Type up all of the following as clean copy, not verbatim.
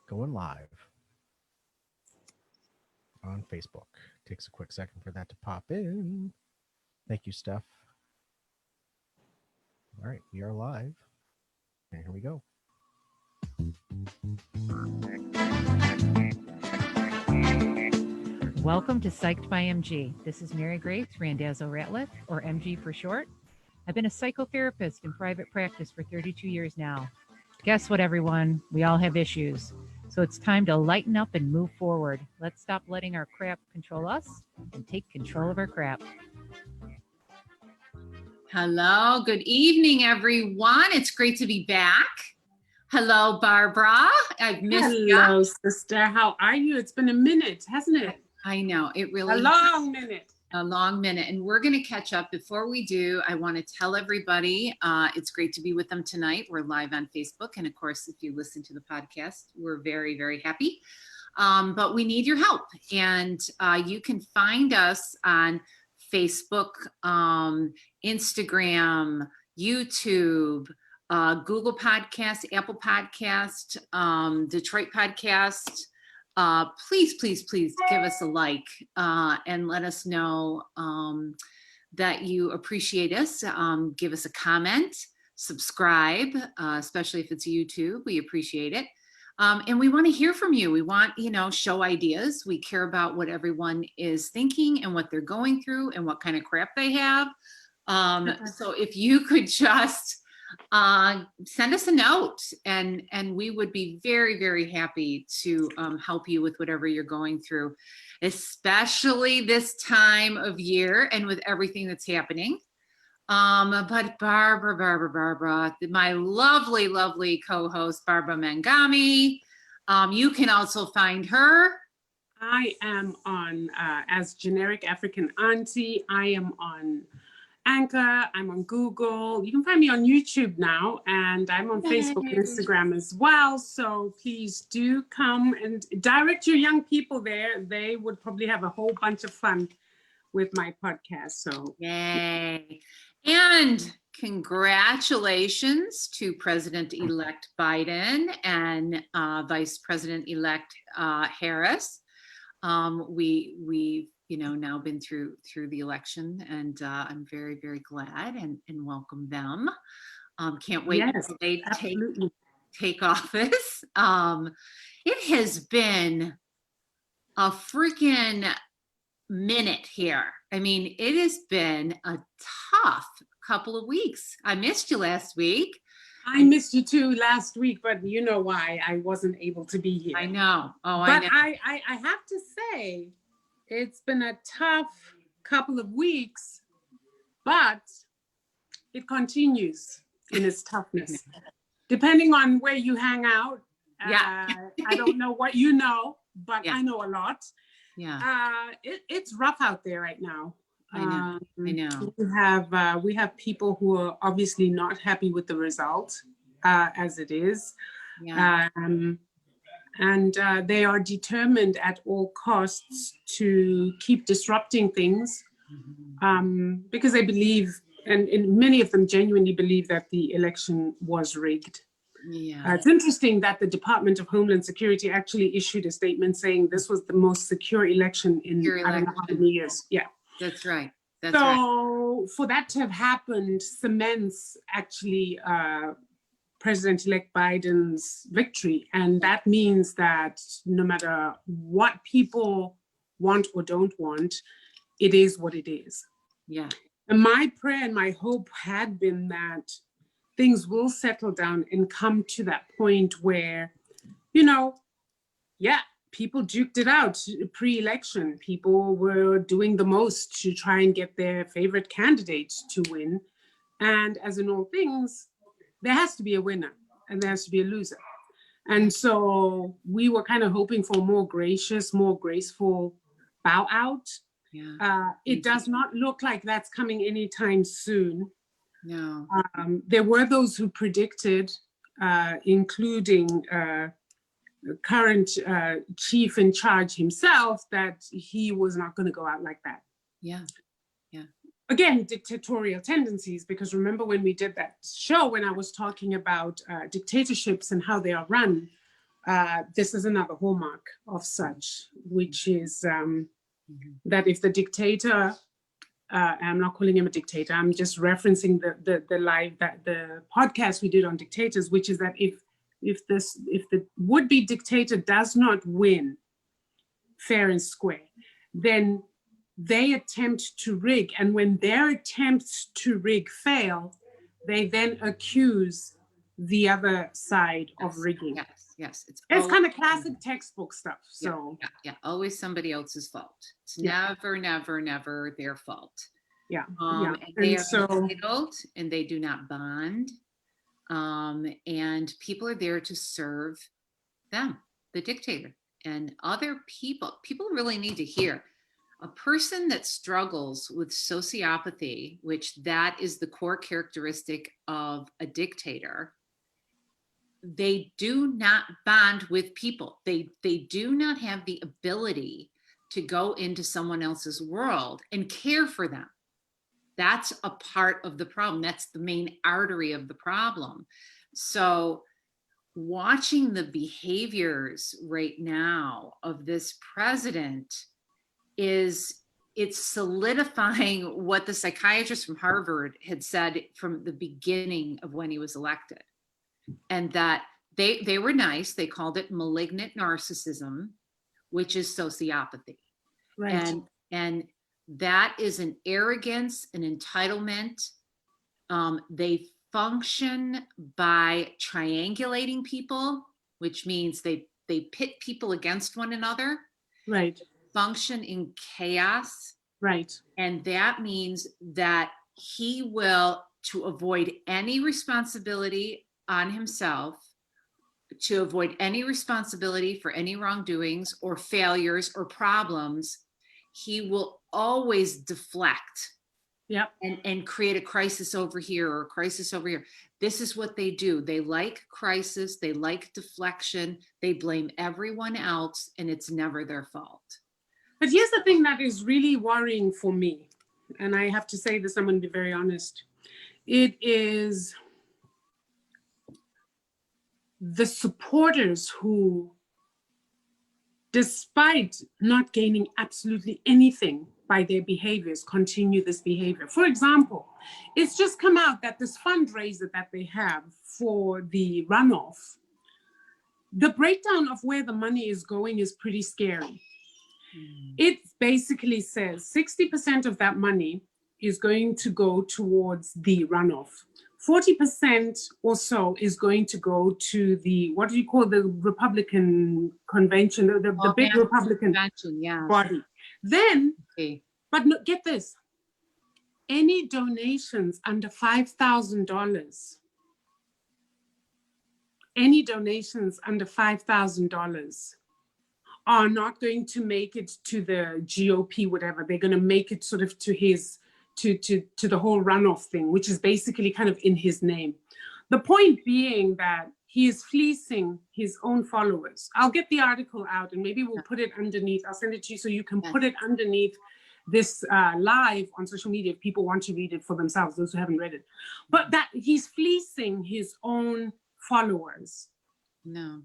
Going live on Facebook. Takes a quick second for that to pop in. Thank you, Steph. All right, we are live. And here we go. Welcome to Psyched by MG. This is Mary Grace Randazzo Ratliff, or MG for short. I've been a psychotherapist in private practice for 32 years now. Guess what, everyone? We all have issues. So it's time to lighten up and move forward. Let's stop letting our crap control us and take control of our crap. Hello, good evening, everyone. It's great to be back. Hello, Barbara. I've missed you. Hello, sister. How are you? It's been a minute, hasn't it? I know, it really A long minute. A long minute, and we're going to catch up. Before we do, I want to tell everybody it's great to be with them tonight. We're live on Facebook, and of course, if you listen to the podcast, we're very, very happy. But we need your help, and you can find us on Facebook, Instagram, YouTube, Google Podcast, Apple Podcast, Detroit Podcast. Please give us a like and let us know that you appreciate us. Give us a comment, subscribe, especially if it's YouTube. We appreciate it. And we want to hear from you. We want, show ideas. We care about what everyone is thinking and what they're going through and what kind of crap they have. So if you could just send us a note, and we would be very, very happy to help you with whatever you're going through, especially this time of year and with everything that's happening. But Barbara, my lovely co-host, Barbara Mangami, you can also find her. I am on, as generic African auntie, I am on Anchor, I'm on Google. You can find me on YouTube now, and I'm on Facebook and Instagram as well. So please do come and direct your young people there. They would probably have a whole bunch of fun with my podcast. So yay. And congratulations to President-elect Biden and Vice President-elect Harris. We've now been through the election, and I'm very, very glad and welcome them. Can't wait until they take office. It has been a freaking minute here. I mean, it has been a tough couple of weeks. I missed you last week. I missed you too last week, but you know why I wasn't able to be here. I know. I have to say, it's been a tough couple of weeks, but it continues in its toughness. Depending on where you hang out. Yeah. I don't know what you know, but yeah. I know a lot. Yeah. It's rough out there right now. I know. We have people who are obviously not happy with the result as it is. Yeah. And they are determined at all costs to keep disrupting things because they believe, and many of them genuinely believe, that the election was rigged. Yeah. It's interesting that the Department of Homeland Security actually issued a statement saying this was the most secure election in I don't know how many years. Yeah. That's right. So for that to have happened cements actually President-elect Biden's victory. And that means that no matter what people want or don't want, it is what it is. Yeah. And my prayer and my hope had been that things will settle down and come to that point where, people duked it out pre-election. People were doing the most to try and get their favorite candidates to win. And as in all things, there has to be a winner and there has to be a loser. And so we were kind of hoping for a more gracious, more graceful bow out. Yeah. It does not look like that's coming anytime soon. No. There were those who predicted, including current chief in charge himself, that he was not going to go out like that. Yeah. Again, dictatorial tendencies, because remember when we did that show, when I was talking about dictatorships and how they are run, this is another hallmark of such, which is that if the dictator, I'm not calling him a dictator, I'm just referencing the podcast we did on dictators, which is that if the would-be dictator does not win fair and square, then they attempt to rig. And when their attempts to rig fail, they then accuse the other side of rigging. Yes. It's kind of classic textbook stuff. So yeah. Always somebody else's fault. It's never their fault. Yeah. And they are entitled and they do not bond. And people are there to serve them, the dictator, and other people. People really need to hear. A person that struggles with sociopathy, which that is the core characteristic of a dictator, they do not bond with people. They do not have the ability to go into someone else's world and care for them. That's a part of the problem. That's the main artery of the problem. So watching the behaviors right now of this president it's solidifying what the psychiatrist from Harvard had said from the beginning of when he was elected. And that they were nice. They called it malignant narcissism, which is sociopathy. right. And that is an arrogance, an entitlement. They function by triangulating people, which means they pit people against one another. Right. Function in chaos. Right. And that means that he will, to avoid any responsibility on himself, to avoid any responsibility for any wrongdoings or failures or problems, he will always deflect. Yep. And create a crisis over here or a crisis over here. This is what they do. They like crisis. They like deflection. They blame everyone else, and it's never their fault. But here's the thing that is really worrying for me, and I have to say this, I'm going to be very honest. It is the supporters who, despite not gaining absolutely anything by their behaviors, continue this behavior. For example, it's just come out that this fundraiser that they have for the runoff, the breakdown of where the money is going is pretty scary. It basically says 60% of that money is going to go towards the runoff. 40% or so is going to go to the, what do you call the Republican convention, the big Republican body. Then, but no, get this, any donations under $5,000, any donations under $5,000 are not going to make it to the GOP, whatever. They're going to make it sort of to his, to the whole runoff thing, which is basically kind of in his name. The point being that he is fleecing his own followers. I'll get the article out and maybe we'll put it underneath. I'll send it to you so you can put it underneath this live on social media if people want to read it for themselves, those who haven't read it. But that he's fleecing his own followers. No.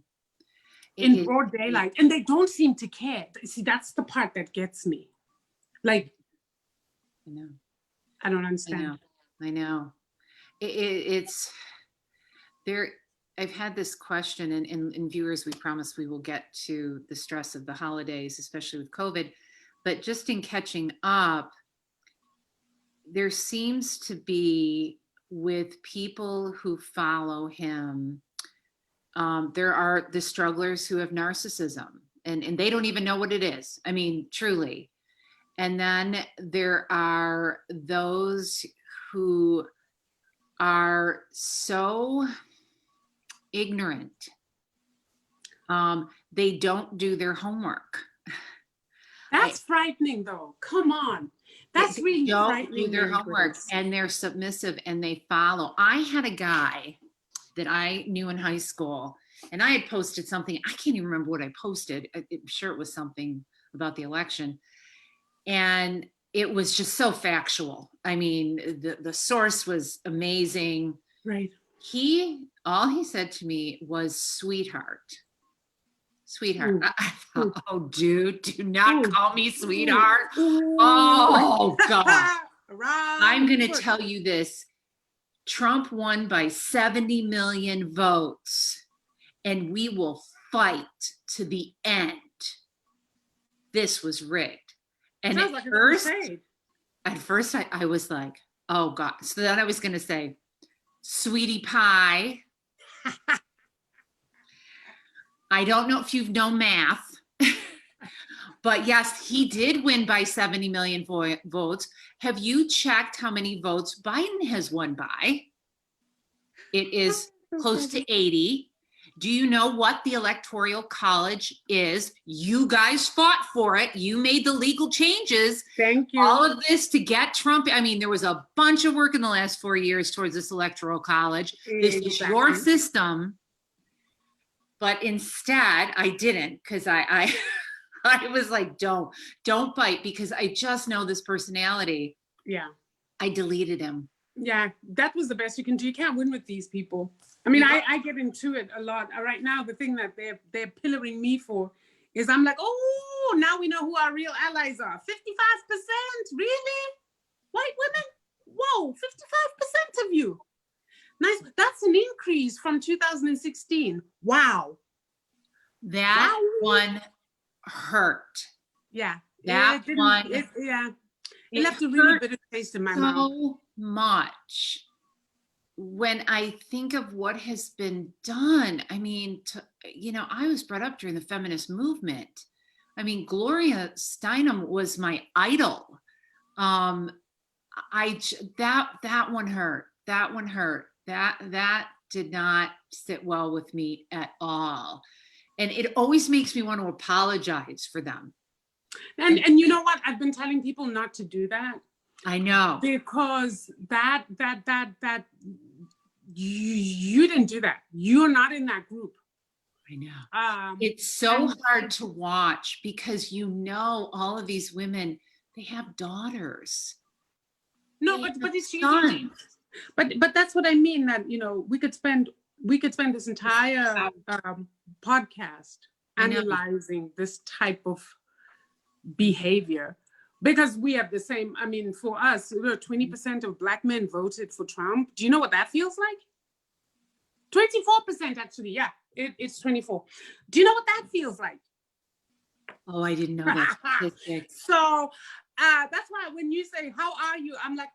In broad daylight, and they don't seem to care. See, that's the part that gets me. Like, I know. I don't understand. I know. It's there. I've had this question, and viewers, we promise we will get to the stress of the holidays, especially with COVID. But just in catching up, there seems to be, with people who follow him, there are the strugglers who have narcissism, and they don't even know what it is. I mean, truly. And then there are those who are so ignorant. They don't do their homework. That's frightening, though. Come on. That's really frightening. They don't do their homework, and they're submissive, and they follow. I had a guy that I knew in high school, and I had posted something. I can't even remember what I posted. I'm sure it was something about the election. And it was just so factual. I mean, the source was amazing. Right. All he said to me was, sweetheart, sweetheart. Mm. I thought, oh, dude, do not Mm. call me sweetheart. Ooh. Oh, God. I'm Wrong going to foot. tell you this. Trump won by 70 million votes, and we will fight to the end. This was rigged. And Sounds like a crusade. at first I was like, oh God. So then I was going to say, sweetie pie. I don't know if you've known math, but yes, he did win by 70 million votes. Have you checked how many votes Biden has won by? It is close to 80. Do you know what the Electoral College is? You guys fought for it. You made the legal changes. Thank you. All of this to get Trump. I mean, there was a bunch of work in the last 4 years towards this Electoral College. This is your system. But instead, I didn't, because I was like, don't bite, because I just know this personality. Yeah. I deleted him. Yeah, that was the best you can do. You can't win with these people. I mean, I get into it a lot. Right now, the thing that they're pillaring me for is I'm like, oh, now we know who our real allies are. 55%? Really? White women? Whoa, 55% of you. Nice. That's an increase from 2016. Wow. That one hurt. Yeah. That one. It left a really bitter taste in my mouth. So much. When I think of what has been done, I mean, I was brought up during the feminist movement. I mean, Gloria Steinem was my idol. That one hurt. That one hurt. That did not sit well with me at all. And it always makes me want to apologize for them. And you know what? I've been telling people not to do that. I know. Because that you didn't do that. You're not in that group. I know. It's so hard to watch because all of these women, they have daughters. No, but it's sons. But that's what I mean, that we could spend this entire podcast analyzing this type of behavior, because we have the same. I mean, for us, 20% of Black men voted for Trump. Do you know what that feels like? 24% actually. Yeah, it's 24. Do you know what that feels like? Oh, I didn't know that statistic. So that's why when you say, how are you? I'm like,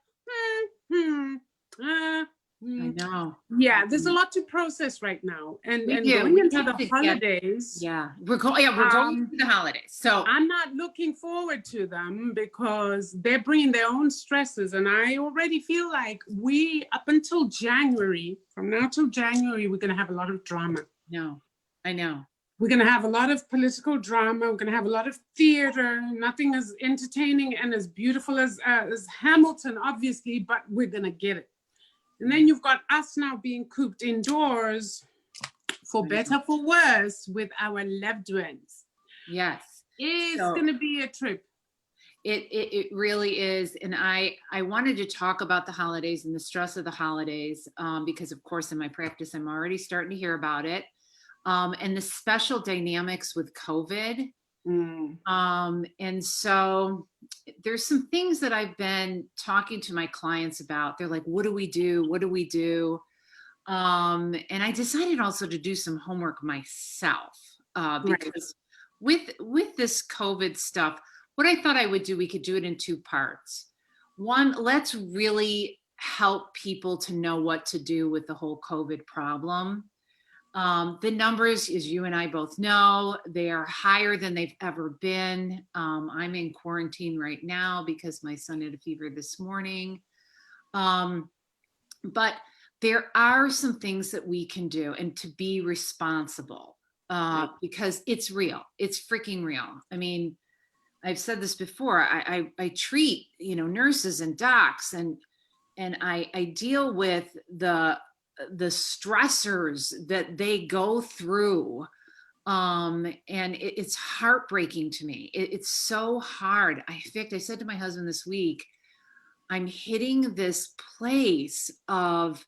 I know. Yeah, there's a lot to process right now, and going into the holidays. We're going to the holidays. So I'm not looking forward to them because they're bringing their own stresses, and I already feel like up until January, from now till January, we're going to have a lot of drama. No, I know. We're going to have a lot of political drama. We're going to have a lot of theater. Nothing as entertaining and as beautiful as Hamilton, obviously, but we're going to get it. And then you've got us now being cooped indoors, for better, for worse, with our loved ones. Yes. It's going to be a trip. It really is. And I wanted to talk about the holidays and the stress of the holidays because, of course, in my practice, I'm already starting to hear about it. And the special dynamics with COVID. And so there's some things that I've been talking to my clients about. They're like, what do we do? What do we do? And I decided also to do some homework myself because with this COVID stuff, what I thought I would do, we could do it in two parts. One, let's really help people to know what to do with the whole COVID problem. The numbers, as you and I both know, they are higher than they've ever been. I'm in quarantine right now because my son had a fever this morning. But there are some things that we can do and to be responsible because it's real. It's freaking real. I mean, I've said this before. I treat, nurses and docs and I deal with the stressors that they go through. And it's heartbreaking to me. It's so hard. In fact, I said to my husband this week, I'm hitting this place of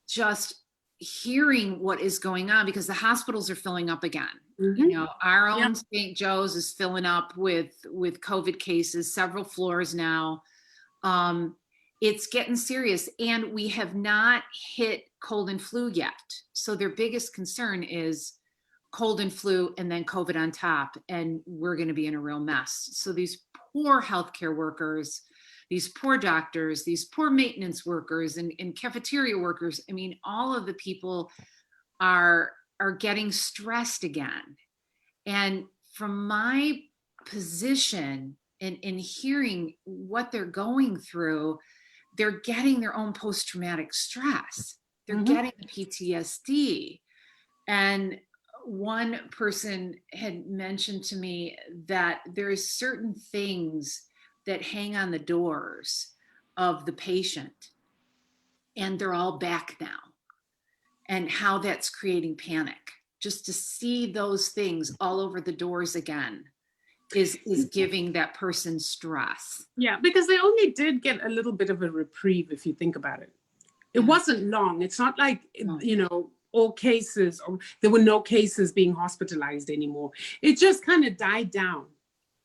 just hearing what is going on, because the hospitals are filling up again. Mm-hmm. You know, our own Yep. St. Joe's is filling up with COVID cases, several floors now. It's getting serious, and we have not hit cold and flu yet. So their biggest concern is cold and flu and then COVID on top, and we're going to be in a real mess. So these poor healthcare workers, these poor doctors, these poor maintenance workers and cafeteria workers, I mean, all of the people are getting stressed again. And from my position in hearing what they're going through, they're getting their own post-traumatic stress. They're Mhm. getting the PTSD. And one person had mentioned to me that there's certain things that hang on the doors of the patient, and they're all back now, and how that's creating panic. Just to see those things all over the doors again is giving that person stress. Yeah, because they only did get a little bit of a reprieve, if you think about it. It Yeah. wasn't long. It's not like, No. you know, all cases, or there were no cases being hospitalized anymore. It just kind of died down.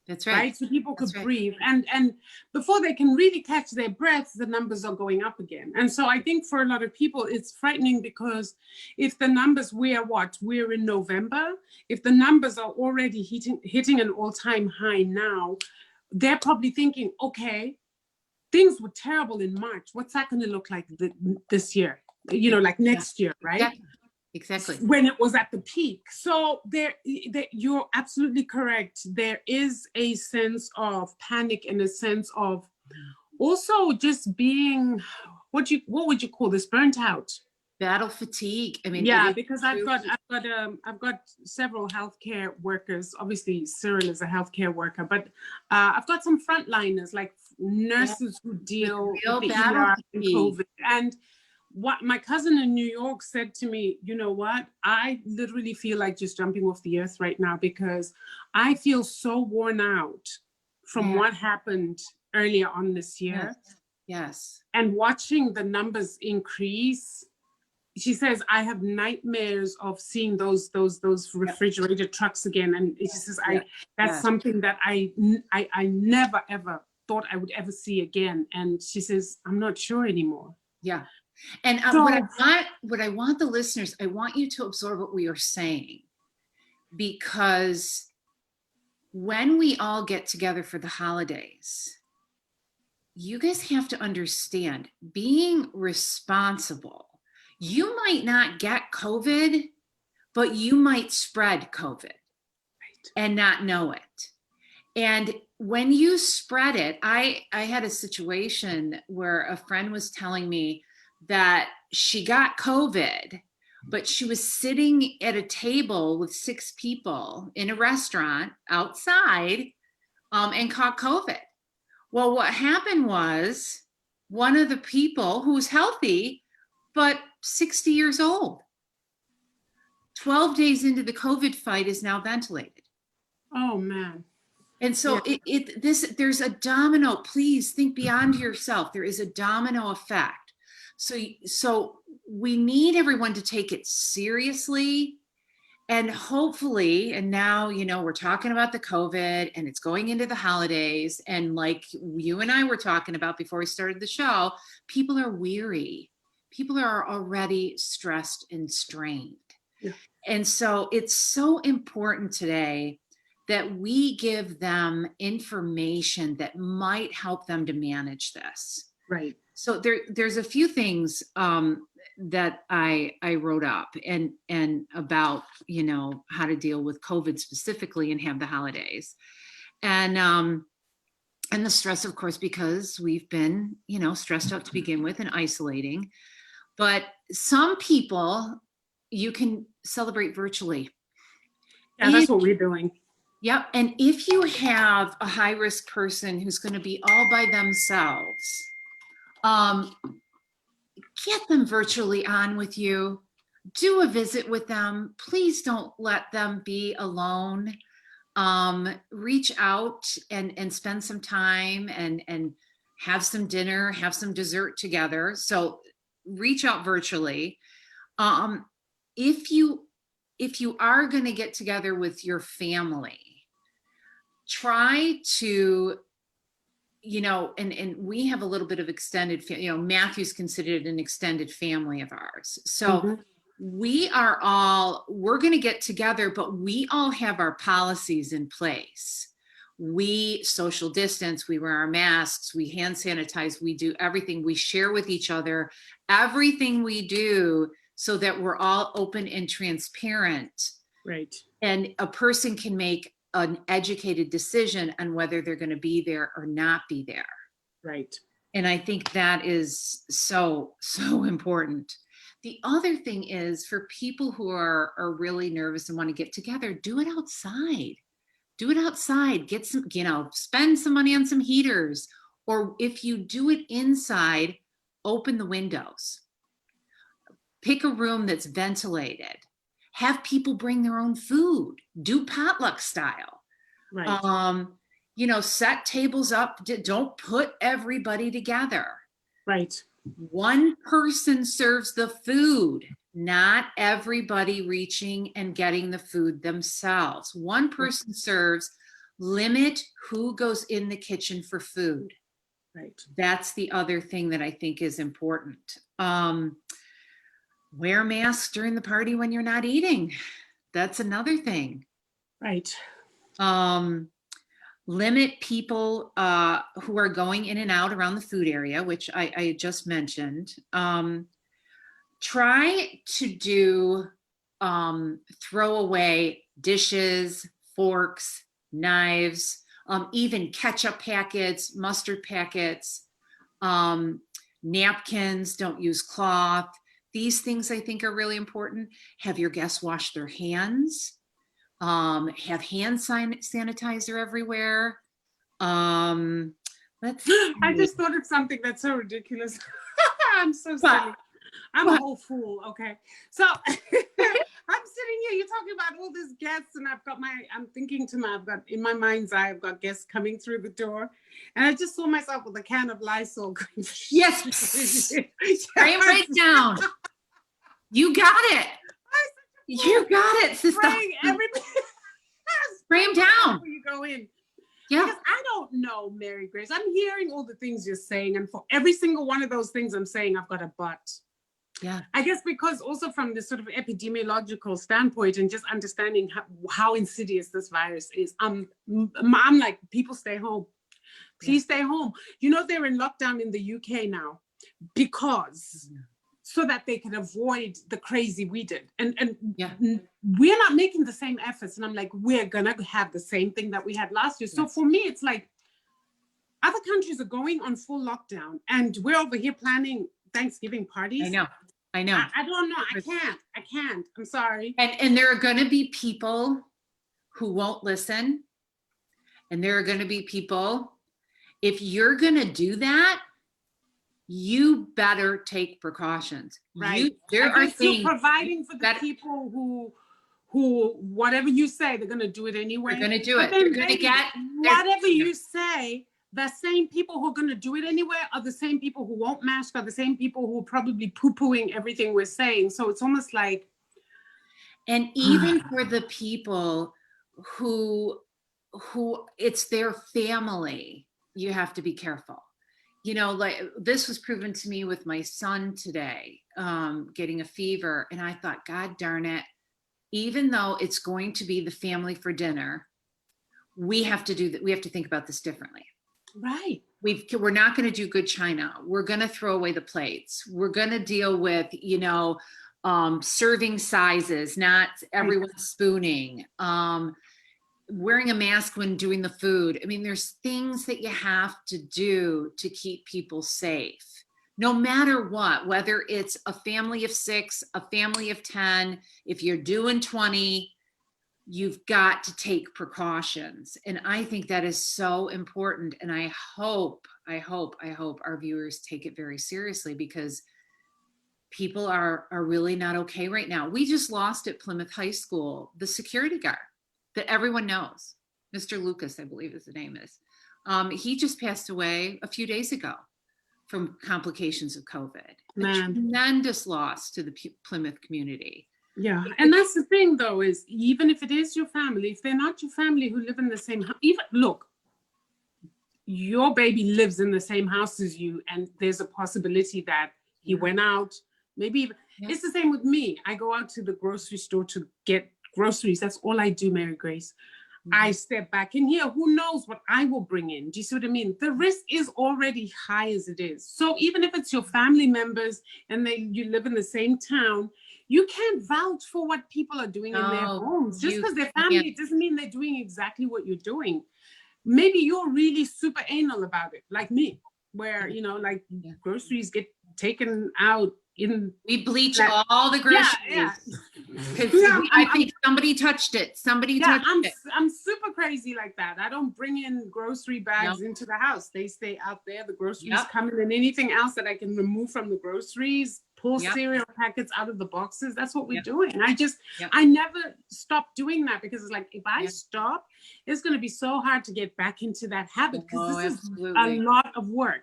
That's right. Right? So people could That's right. breathe. And before they can really catch their breath, the numbers are going up again. And so I think for a lot of people, it's frightening, because if the numbers, we're in November, if the numbers are already hitting an all-time high now, they're probably thinking, okay, things were terrible in March. What's that going to look like this year? You know, like next year, right? Exactly. When it was at the peak. So you're absolutely correct. There is a sense of panic and a sense of also just being, what would you call this? Burnt out. Battle fatigue. I mean, Yeah, it is because true. I've got several healthcare workers. Obviously, Cyril is a healthcare worker, but I've got some frontliners, like nurses who deal real with the battle ER and fatigue. COVID. And what my cousin in New York said to me, you know what? I literally feel like just jumping off the earth right now, because I feel so worn out from Yeah. what happened earlier on this year. Yes. And watching the numbers increase. She says, I have nightmares of seeing those refrigerated trucks again. And she says, that's something that I never, ever thought I would ever see again. And she says, I'm not sure anymore. Yeah. And what I want the listeners, I want you to absorb what we are saying, because when we all get together for the holidays, you guys have to understand, being responsible. You might not get COVID, but you might spread COVID and not know it. And when you spread it, I had a situation where a friend was telling me that she got COVID, but she was sitting at a table with 6 people in a restaurant outside and caught COVID. Well, what happened was, one of the people who's healthy, but 60 years old, 12 days into the COVID fight, is now ventilated. Oh, man. And so there's a domino. Please think beyond yourself. There is a domino effect. So we need everyone to take it seriously, and hopefully, and now, you know, we're talking about the COVID and it's going into the holidays. And like you and I were talking about before we started the show, people are weary. People are already stressed and strained. Yeah. And so it's so important today that we give them information that might help them to manage this. Right. So there's a few things that I wrote up and about, you know, how to deal with COVID specifically and have the holidays. And the stress, of course, because we've been, you know, stressed out to begin with and isolating. But some people, you can celebrate virtually. Yeah, that's what we're doing. Yep. And if you have a high risk person who's going to be all by themselves, get them virtually on with you. Do a visit with them. Please don't let them be alone. Reach out and spend some time and have some dinner, have some dessert together. So reach out virtually. Um, if you are going to get together with your family, try to, you know, and we have a little bit of extended, you know, Matthew's considered an extended family of ours. So we're going to get together, but we all have our policies in place. We social distance, we wear our masks, we hand sanitize, we do everything, we share with each other, everything we do, so that we're all open and transparent. Right. And a person can make an educated decision on whether they're going to be there or not be there. Right. And I think that is so important. The other thing is, for people who are really nervous and want to get together, do it outside. Do it outside. Get some, you know, spend some money on some heaters. Or if you do it inside, open the windows. Pick a room that's ventilated. Have people bring their own food. Do potluck style. Right. You know, set tables up. Don't put everybody together. Right. One person serves the food, not everybody reaching and getting the food themselves. One person serves. Limit who goes in the kitchen for food. Right. That's the other thing that I think is important. Wear masks during the party when you're not eating. That's another thing. Right. Limit people who are going in and out around the food area, which I just mentioned. Try to do throw away dishes, forks, knives, even ketchup packets, mustard packets, napkins. Don't use cloth. These things I think are really important. Have your guests wash their hands. Have hand sanitizer everywhere. Let's see. I just thought of something that's so ridiculous. I'm so sorry. I'm a whole fool. Okay. So I'm sitting here, you're talking about all these guests, and I'm thinking to I've got in my mind's eye, I've got guests coming through the door. And I just saw myself with a can of Lysol. Yes. Spray it right down. You got it. You got it, sister. Spray them down. Before you go in. Yeah. Because I don't know, Mary Grace. I'm hearing all the things you're saying. And for every single one of those things I'm saying, I've got a but. Yeah. I guess because also from this sort of epidemiological standpoint and just understanding how insidious this virus is, I'm like, people stay home. Please stay home. You know, they're in lockdown in the UK now because so that they can avoid the crazy we did. And we're not making the same efforts. And I'm like, we're going to have the same thing that we had last year. So for me, it's like other countries are going on full lockdown and we're over here planning Thanksgiving parties. I know. I don't know. I can't. I'm sorry. And there are going to be people who won't listen. And there are going to be people, if you're going to do that, you better take precautions. Right. There are things providing for the people who whatever you say, they're going to do it anyway. They're going to do it. They're going to get whatever you say. The same people who are going to do it anyway are the same people who won't mask, are the same people who are probably poo-pooing everything we're saying. So it's almost like. And even for the people who it's their family, you have to be careful. You know, like this was proven to me with my son today, getting a fever. And I thought, God darn it, even though it's going to be the family for dinner, we have to do that. We have to think about this differently. Right. We're not going to do good china. We're going to throw away the plates. We're going to deal with, you know, serving sizes, not everyone spooning, wearing a mask when doing the food. I mean, there's things that you have to do to keep people safe, no matter what, whether it's a family of 6, a family of 10, if you're doing 20, you've got to take precautions. And I think that is so important. And I hope our viewers take it very seriously, because people are really not okay right now. We just lost at Plymouth High School the security guard that everyone knows, Mr. Lucas, I believe his name is. He just passed away a few days ago from complications of COVID. Man. A tremendous loss to the Plymouth community. Yeah, and that's the thing, though, is even if it is your family, if they're not your family who live in the same house, even look, your baby lives in the same house as you, and there's a possibility that he went out. Maybe even, it's the same with me. I go out to the grocery store to get groceries. That's all I do, Mary Grace. I step back in here. Who knows what I will bring in? Do you see what I mean? The risk is already high as it is. So even if it's your family members and you live in the same town, you can't vouch for what people are doing in their homes. Just because they're family, it doesn't mean they're doing exactly what you're doing. Maybe you're really super anal about it, like me, where, you know, like groceries get taken out we bleach all the groceries. I think somebody touched it. Somebody touched it. I'm super crazy like that. I don't bring in grocery bags into the house. They stay out there. The groceries come in, and anything else that I can remove from the groceries, pull cereal packets out of the boxes. That's what we're doing. I never stop doing that, because it's like, if I stop, it's going to be so hard to get back into that habit, because this is a lot of work.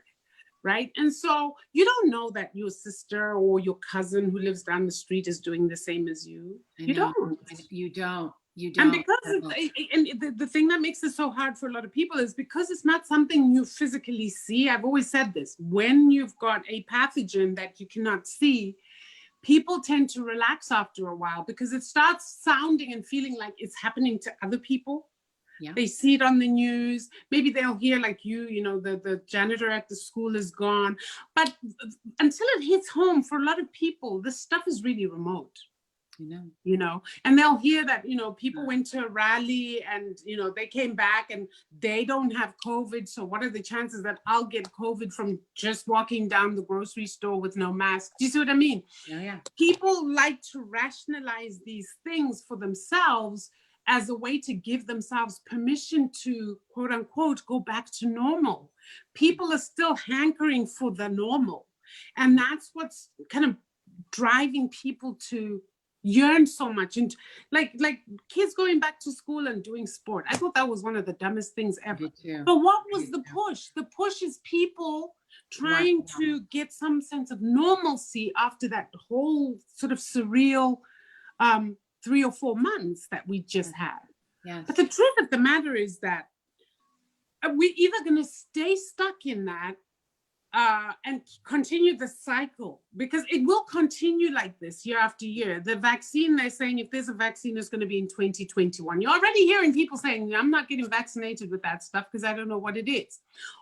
Right. And so you don't know that your sister or your cousin who lives down the street is doing the same as you. You don't. And because the thing that makes it so hard for a lot of people is because it's not something you physically see. I've always said this: when you've got a pathogen that you cannot see, people tend to relax after a while, because it starts sounding and feeling like it's happening to other people. Yeah. They see it on the news. Maybe they'll hear, like you know, the janitor at the school is gone. But until it hits home, for a lot of people, this stuff is really remote. You know, and they'll hear that, you know, people went to a rally and, you know, they came back and they don't have COVID. So what are the chances that I'll get COVID from just walking down the grocery store with no mask? Do you see what I mean? Yeah. People like to rationalize these things for themselves as a way to give themselves permission to, quote unquote, go back to normal. People are still hankering for the normal. And that's what's kind of driving people to yearn so much. And like kids going back to school and doing sport. I thought that was one of the dumbest things ever. But what was the push? The push is people trying to get some sense of normalcy after that whole sort of surreal 3 or 4 months that we just had. Yes. But the truth of the matter is that we're either going to stay stuck in that and continue the cycle, because it will continue like this year after year. The vaccine, they're saying if there's a vaccine, it's going to be in 2021. You're already hearing people saying, I'm not getting vaccinated with that stuff because I don't know what it is.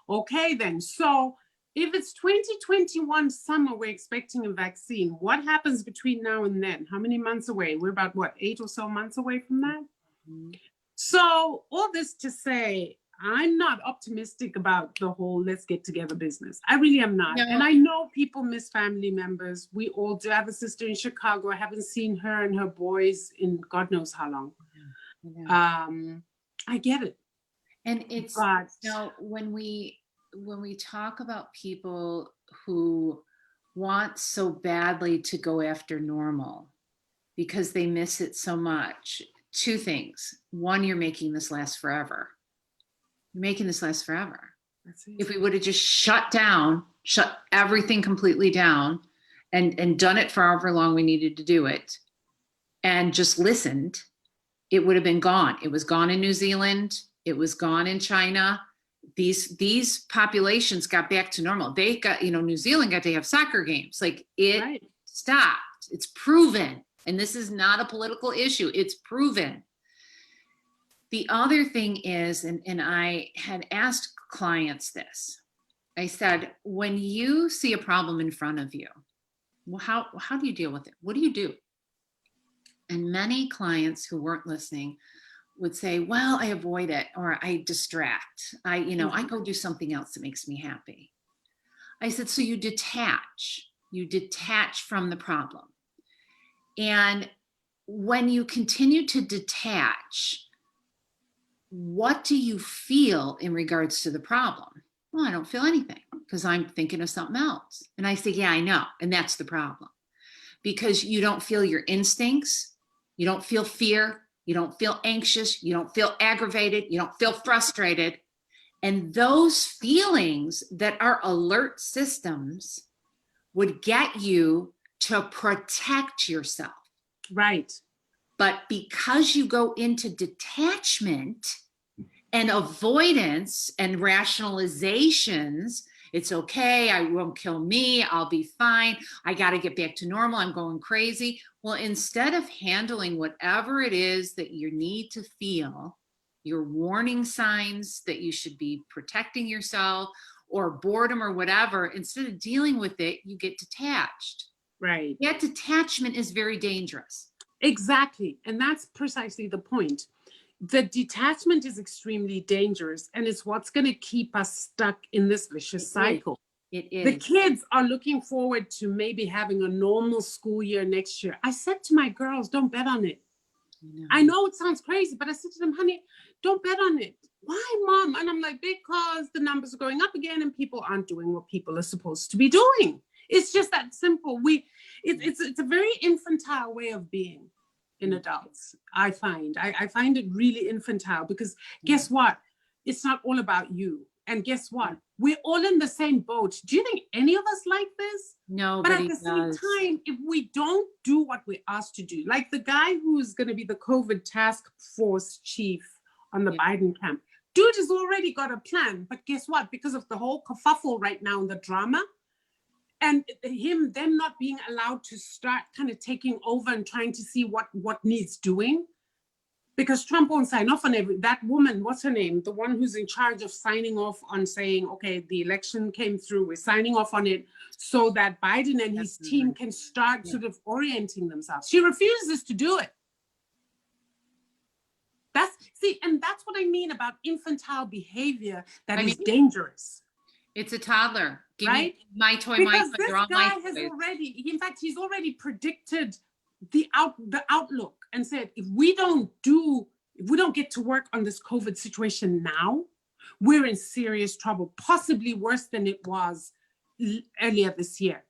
Okay, then. So if it's 2021 summer, we're expecting a vaccine. What happens between now and then? How many months away? We're about, 8 or so months away from that? Mm-hmm. So all this to say, I'm not optimistic about the whole let's get together business. I really am not. No. And I know people miss family members. We all do. I have a sister in Chicago. I haven't seen her and her boys in God knows how long. Yeah. I get it. And it's, when we talk about people who want so badly to go after normal because they miss it so much, 2 things. One, you're making this last forever. You're making this last forever. If we would have just shut everything completely down and done it for however long we needed to do it and just listened, it would have been gone. It was gone in New Zealand. It was gone in China. These populations got back to normal. They got, New Zealand got to have soccer games. Like it stopped. It's proven. And this is not a political issue. It's proven. The other thing is, and I had asked clients this, I said, when you see a problem in front of you, well, how do you deal with it? What do you do? And many clients who weren't listening would say, well, I avoid it, or I distract. I go do something else that makes me happy. I said, so you detach from the problem. And when you continue to detach, what do you feel in regards to the problem? Well, I don't feel anything because I'm thinking of something else. And I say, yeah, I know. And that's the problem, because you don't feel your instincts. You don't feel fear. You don't feel anxious. You don't feel aggravated. You don't feel frustrated. And those feelings that are alert systems would get you to protect yourself. Right. But because you go into detachment and avoidance and rationalizations, it's okay, I won't kill me, I'll be fine, I got to get back to normal, I'm going crazy. Well, instead of handling whatever it is that you need to feel, your warning signs that you should be protecting yourself, or boredom or whatever, instead of dealing with it, you get detached. Right. That detachment is very dangerous. Exactly. And that's precisely the point. The detachment is extremely dangerous, and it's what's going to keep us stuck in this vicious cycle. It is. The kids are looking forward to maybe having a normal school year next year. I said to my girls, don't bet on it. I know it sounds crazy, but I said to them, honey, don't bet on it. Why, Mom? And I'm like, because the numbers are going up again and people aren't doing what people are supposed to be doing. It's just that simple. It's a very infantile way of being in adults, I find. I find it really infantile because guess what? It's not all about you. And guess what? We're all in the same boat. Do you think any of us like this? No, but at the same time, if we don't do what we're asked to do, like the guy who's going to be the COVID task force chief on the Biden camp, dude has already got a plan. But guess what? Because of the whole kerfuffle right now and the drama, and them not being allowed to start kind of taking over and trying to see what needs doing, because Trump won't sign off on that woman, what's her name? The one who's in charge of signing off on saying, okay, the election came through, we're signing off on it so that Biden and his team can start sort of orienting themselves. She refuses to do it. And that's what I mean about infantile behavior that is dangerous. It's a toddler. Give right? me my toy, because my toy. This guy has already, in fact, he's already predicted the outlook and said, if we don't get to work on this COVID situation now, we're in serious trouble, possibly worse than it was earlier this year.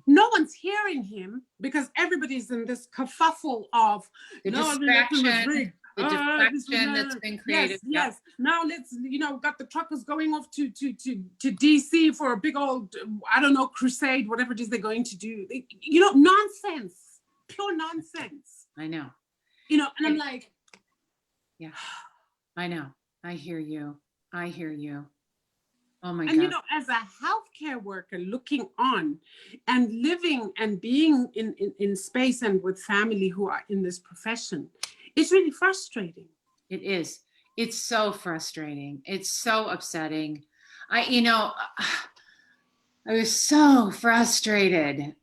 No one's hearing him because everybody's in this kerfuffle of the distraction. The deflection that's been created. Yes. Now let's, got the truckers going off to DC for a big old, I don't know, crusade, whatever it is they're going to do. Nonsense, pure nonsense. I know. And I'm like, yeah, I know. I hear you. Oh my God. And as a healthcare worker looking on and living and being in space and with family who are in this profession, it's really frustrating. It is. It's so frustrating. It's so upsetting. I was so frustrated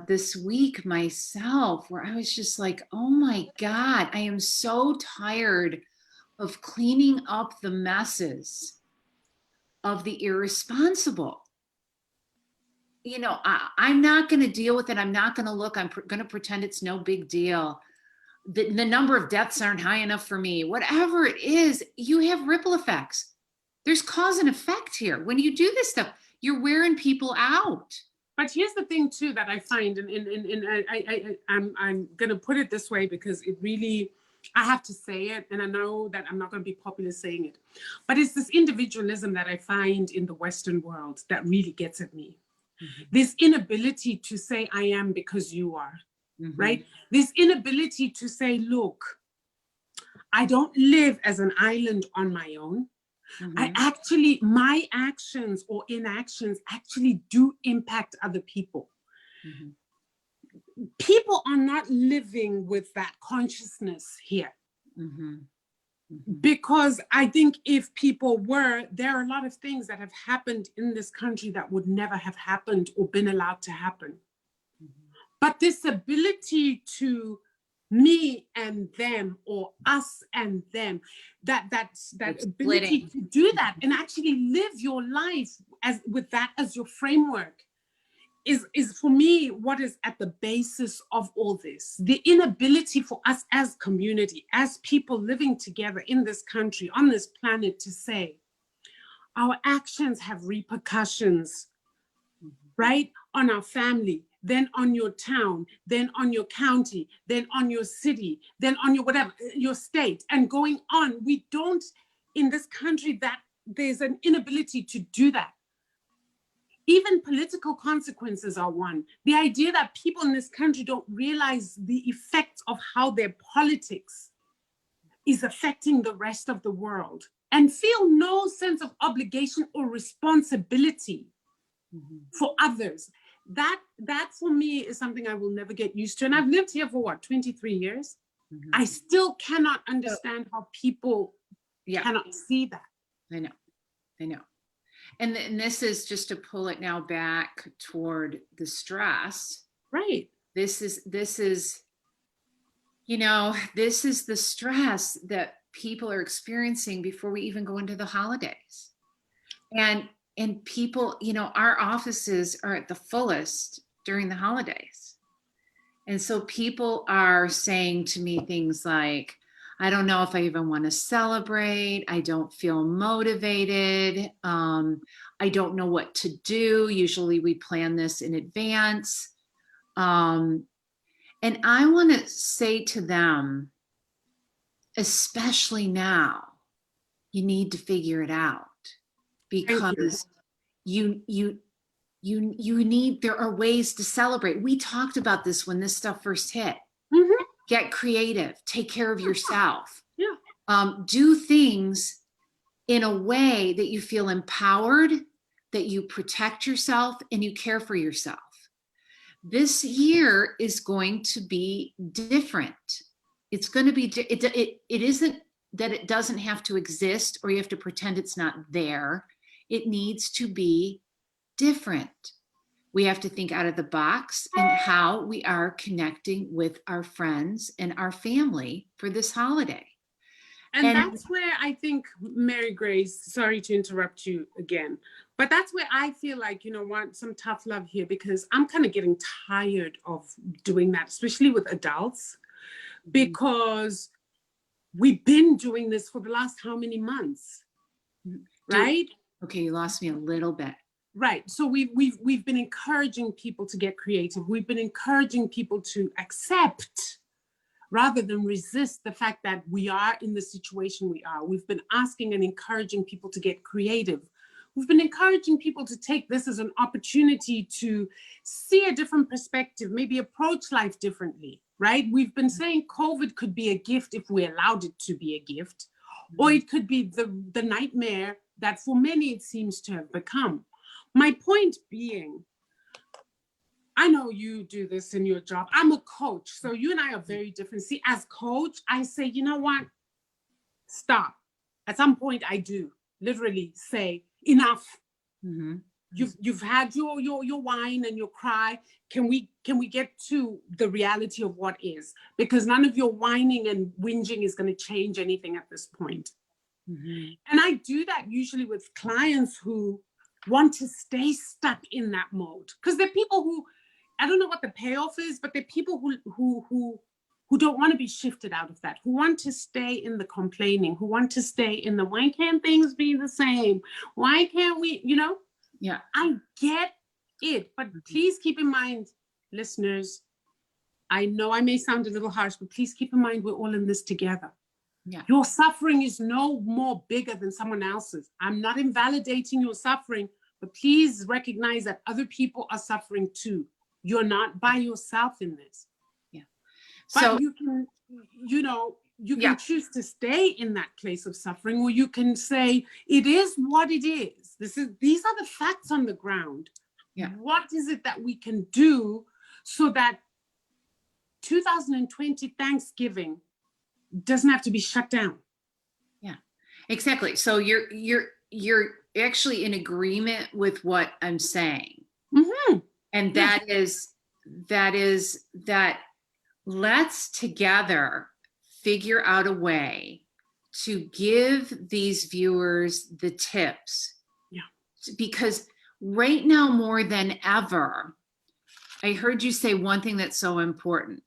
this week myself, where I was just like, oh my God, I am so tired of cleaning up the messes of the irresponsible. I'm not going to deal with it. I'm not going to look. I'm going to pretend it's no big deal. The number of deaths aren't high enough for me. Whatever it is, you have ripple effects. There's cause and effect here. When you do this stuff, you're wearing people out. But here's the thing too that I find, I'm going to put it this way because it really, I have to say it, and I know that I'm not going to be popular saying it, but it's this individualism that I find in the Western world that really gets at me. Mm-hmm. This inability to say I am because you are. Mm-hmm. Right? This inability to say, look, I don't live as an island on my own. Mm-hmm. My actions or inactions actually do impact other people. Mm-hmm. People are not living with that consciousness here. Mm-hmm. Mm-hmm. Because I think if people were, there are a lot of things that have happened in this country that would never have happened or been allowed to happen. But this ability to me and them, or us and them, that ability to do that and actually live your life with that as your framework is for me what is at the basis of all this. The inability for us as community, as people living together in this country, on this planet, to say our actions have repercussions, right? On our family, then on your town, then on your county, then on your city, then on your whatever, your state, and going on. We don't, in this country, that there's an inability to do that. Even political consequences are one. The idea that people in this country don't realize the effects of how their politics is affecting the rest of the world and feel no sense of obligation or responsibility for others. That for me is something I will never get used to. And I've lived here for what, 23 years? I still cannot understand how people cannot see that. I know. And this is just to pull it now back toward the stress. Right. This is the stress that people are experiencing before we even go into the holidays. And people, our offices are at the fullest during the holidays. And so people are saying to me things like, I don't know if I even want to celebrate. I don't feel motivated. I don't know what to do. Usually we plan this in advance. And I want to say to them, especially now, you need to figure it out, because there are ways to celebrate. We talked about this when this stuff first hit. Get creative, take care of yourself. Do things in a way that you feel empowered, that you protect yourself and you care for yourself. This year is going to be different. It's going to be, it isn't that it doesn't have to exist or you have to pretend it's not there. It needs to be different. We have to think out of the box in how we are connecting with our friends and our family for this holiday. And that's where I think, Mary Grace, sorry to interrupt you again, but that's where I feel like, want some tough love here, because I'm kind of getting tired of doing that, especially with adults, because we've been doing this for the last how many months, right? Okay, you lost me a little bit. Right. So we've been encouraging people to get creative. We've been encouraging people to accept rather than resist the fact that we are in the situation we are. We've been asking and encouraging people to get creative. We've been encouraging people to take this as an opportunity to see a different perspective, maybe approach life differently, right? We've been saying COVID could be a gift if we allowed it to be a gift, or it could be the nightmare that for many it seems to have become. My point being, I know you do this in your job. I'm a coach, so you and I are very different. See, as coach, I say, you know what? Stop. At some point, I do literally say, enough. You've had your whine and your cry. Can we get to the reality of what is? Because none of your whining and whinging is going to change anything at this point. And I do that usually with clients who want to stay stuck in that mode, because they're people who, I don't know what the payoff is, but they're people who don't want to be shifted out of that, who want to stay in the complaining, who want to stay in the, why can't things be the same? Why can't we, Yeah, I get it, but please keep in mind, listeners, I know I may sound a little harsh, but please keep in mind we're all in this together. Yeah. Your suffering is no more bigger than someone else's. I'm not invalidating your suffering, but please recognize that other people are suffering too. You're not by yourself in this. Yeah. But so you can, you can choose to stay in that place of suffering, or you can say, it is what it is. These are the facts on the ground. Yeah. What is it that we can do so that 2020 Thanksgiving doesn't have to be shut down? Yeah, exactly. So you're actually in agreement with what I'm saying. And that is that let's together figure out a way to give these viewers the tips. Yeah. Because right now, more than ever, I heard you say one thing that's so important.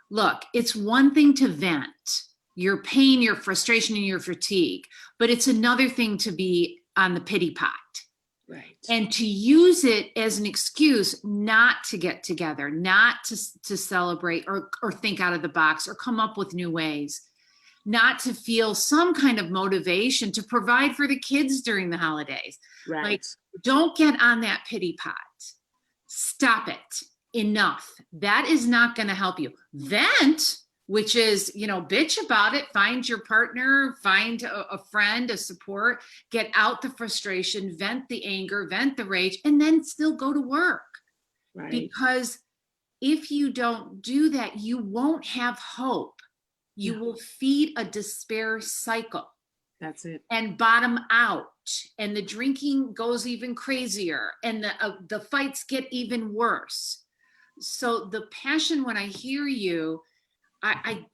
Look, it's one thing to vent your pain, your frustration, and your fatigue, but it's another thing to be on the pity pot. Right. And to use it as an excuse not to get together, not to celebrate or think out of the box or come up with new ways. not to feel some kind of motivation to provide for the kids during the holidays. Right. Like, don't get on that pity pot. Stop it. Enough. That is not going to help you. Vent, which is, bitch about it. Find your partner, find a friend, a support, get out the frustration, vent the anger, vent the rage, and then still go to work. Right. Because if you don't do that, you won't have hope. You will feed a despair cycle. That's it. And bottom out. And the drinking goes even crazier. And the fights get even worse. So the passion, when I hear you, I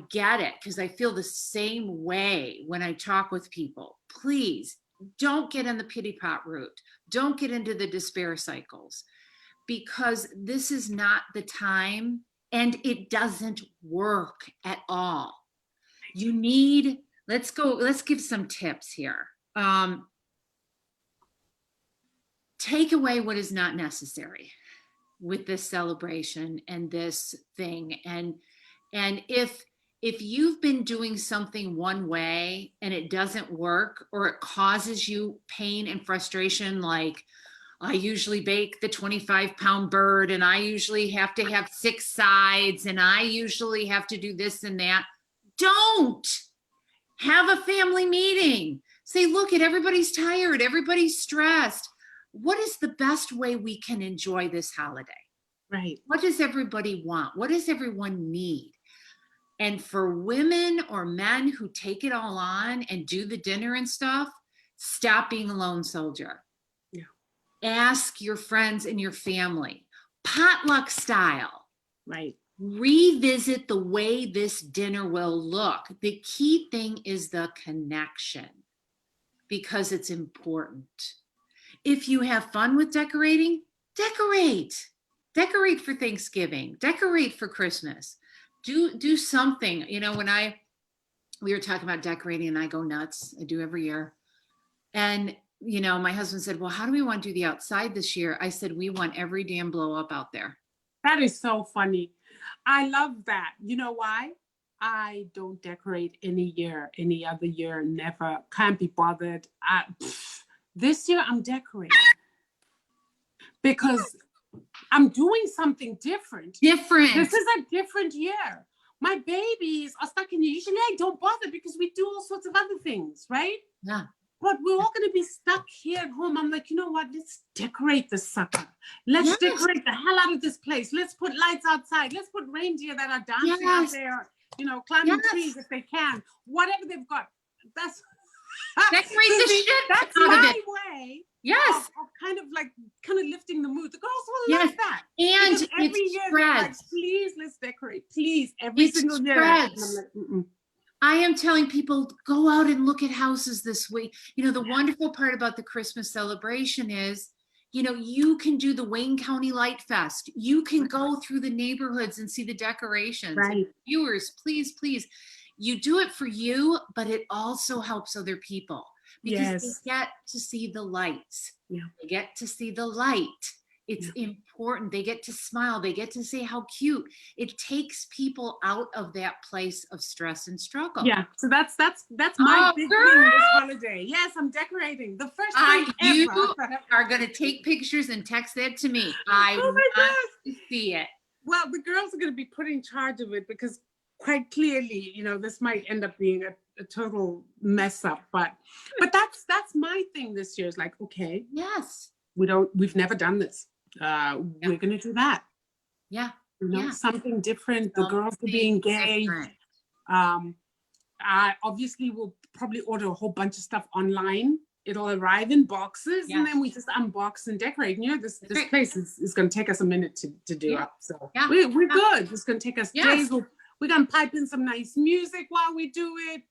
get it, because I feel the same way when I talk with people. Please don't get in the pity pot route. Don't get into the despair cycles, because this is not the time, and it doesn't work at all. You need, let's give some tips here. Take away what is not necessary with this celebration and this thing. And if you've been doing something one way and it doesn't work, or it causes you pain and frustration, like, I usually bake the 25-pound bird, and I usually have to have 6 sides, and I usually have to do this and that. Don't have a family meeting. Say, look, everybody's tired. Everybody's stressed. What is the best way we can enjoy this holiday? Right. What does everybody want? What does everyone need? And for women or men who take it all on and do the dinner and stuff, stop being a lone soldier. Yeah. Ask your friends and your family, potluck style. Right. Revisit the way this dinner will look. The key thing is the connection, because it's important. If you have fun with decorating, decorate. Decorate for Thanksgiving. Decorate for Christmas. Do something. When we were talking about decorating, and I go nuts. I do every year. And, my husband said, well, how do we want to do the outside this year? I said, we want every damn blow up out there. That is so funny. I love that. You know why? I don't decorate any other year, never, can't be bothered. This year I'm decorating because I'm doing something different. This is a different year. My babies are stuck in here. Usually I don't bother because we do all sorts of other things, right? Yeah. But we're all going to be stuck here at home. I'm like, you know what? Let's decorate this sucker. Let's decorate the hell out of this place. Let's put lights outside. Let's put reindeer that are dancing out there, climbing trees if they can. Whatever they've got. That's decorate the shit. That's out my of it. way. Yes. Of kind of lifting the mood. The girls will love that. And because every year they're like, please, let's decorate. Please, every single year. And I'm like, I am telling people, go out and look at houses this week. The wonderful part about the Christmas celebration is, you can do the Wayne County Light Fest. You can go through the neighborhoods and see the decorations. Right. And viewers, please, you do it for you, but it also helps other people, because they get to see the lights. Yeah. They get to see the light. It's important. They get to smile. They get to say how cute. It takes people out of that place of stress and struggle. Yeah. So that's my big thing this holiday. Yes, I'm decorating. The first time you ever. are going to take pictures and text that to me. I want to see it. Well, the girls are going to be put in charge of it, because quite clearly, this might end up being a total mess up. But that's my thing this year. Is like, okay, yes, we've never done this. We're going to do that. Yeah. Something different. The girls will be engaged. I obviously will probably order a whole bunch of stuff online. It'll arrive in boxes, and then we just unbox and decorate. This place is going to take us a minute to do up. So we're good. It's going to take us days. We're going to pipe in some nice music while we do it.